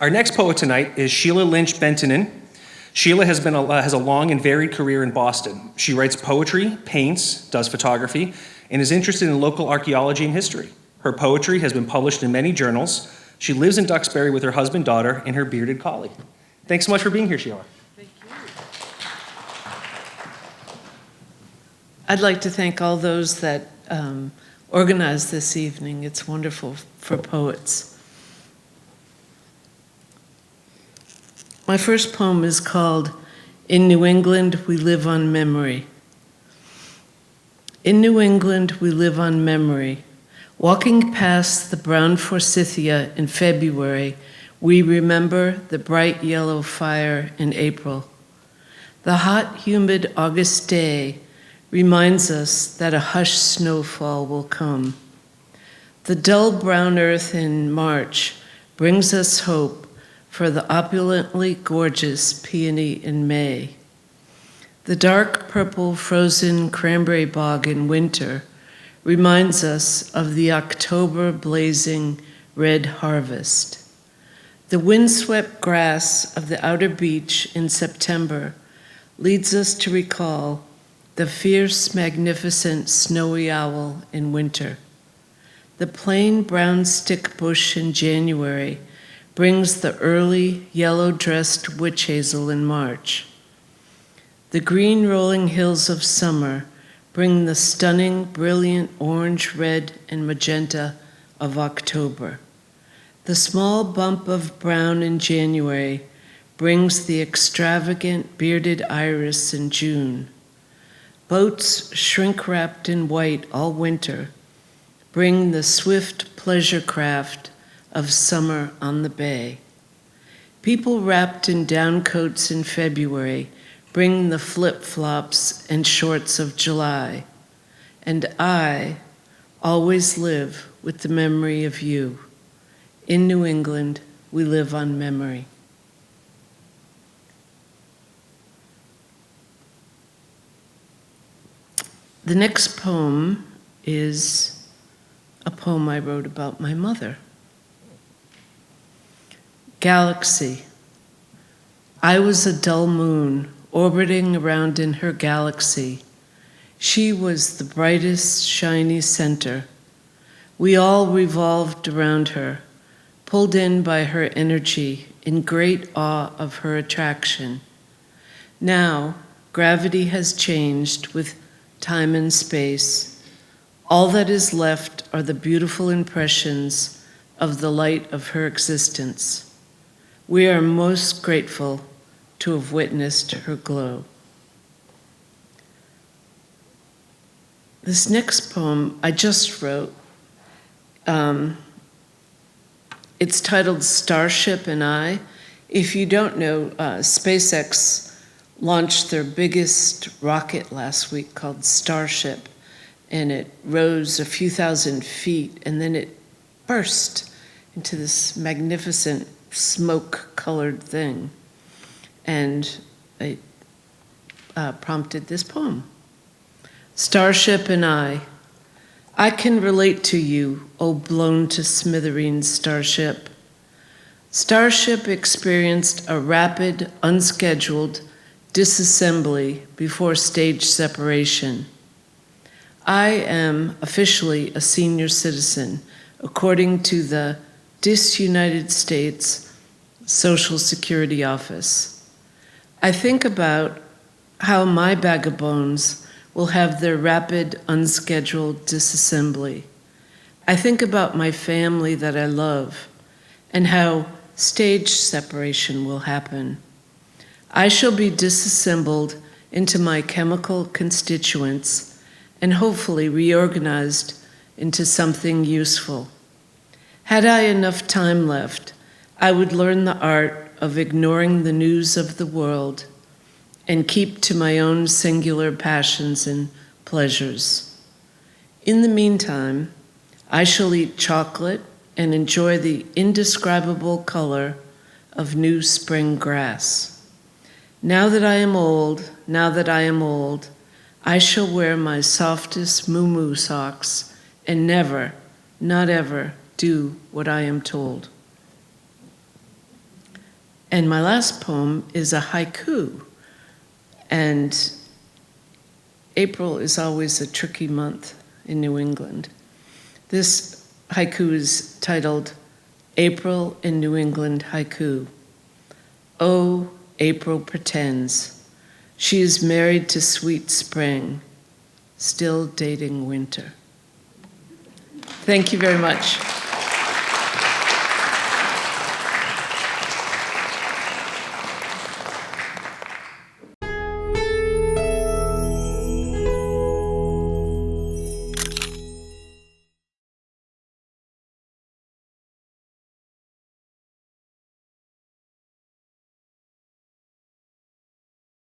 Our next poet tonight is Sheila Lynch Bentinen. Sheila has a long and varied career in Boston. She writes poetry, paints, does photography, and is interested in local archaeology and history. Her poetry has been published in many journals. She lives in Duxbury with her husband, daughter, and her bearded collie. Thanks so much for being here, Sheila. Thank you. I'd like to thank all those that organized this evening. It's wonderful for poets. My first poem is called In New England, We Live on Memory. In New England, we live on memory. Walking past the brown forsythia in February, we remember the bright yellow fire in April. The hot, humid August day reminds us that a hushed snowfall will come. The dull brown earth in March brings us hope for the opulently gorgeous peony in May. The dark purple frozen cranberry bog in winter reminds us of the October blazing red harvest. The windswept grass of the outer beach in September leads us to recall the fierce, magnificent snowy owl in winter. The plain brown stick bush in January brings the early yellow-dressed witch hazel in March. The green rolling hills of summer bring the stunning, brilliant orange, red, and magenta of October. The small bump of brown in January brings the extravagant bearded iris in June. Boats shrink-wrapped in white all winter bring the swift pleasure craft of summer on the bay. People wrapped in down coats in February bring the flip-flops and shorts of July. And I always live with the memory of you. In New England, we live on memory. The next poem is a poem I wrote about my mother. Galaxy. I was a dull moon orbiting around in her galaxy. She was the brightest, shiny center. We all revolved around her, pulled in by her energy, in great awe of her attraction. Now, gravity has changed with time and space. All that is left are the beautiful impressions of the light of her existence. We are most grateful to have witnessed her glow. This next poem I just wrote. It's titled Starship and I. If you don't know, SpaceX launched their biggest rocket last week called Starship, and it rose a few thousand feet, and then it burst into this magnificent smoke-colored thing. And it prompted this poem. Starship and I can relate to you, O blown to smithereens starship. Starship experienced a rapid, unscheduled disassembly before stage separation. I am officially a senior citizen, according to the United States Social Security Office. I think about how my bag of bones will have their rapid, unscheduled disassembly. I think about my family that I love and how stage separation will happen. I shall be disassembled into my chemical constituents and hopefully reorganized into something useful. Had I enough time left, I would learn the art of ignoring the news of the world and keep to my own singular passions and pleasures. In the meantime, I shall eat chocolate and enjoy the indescribable color of new spring grass. Now that I am old, I shall wear my softest moo-moo socks and never, not ever, do what I am told. And my last poem is a haiku. And April is always a tricky month in New England. This haiku is titled April in New England Haiku. Oh, April pretends. She is married to sweet spring, still dating winter. Thank you very much.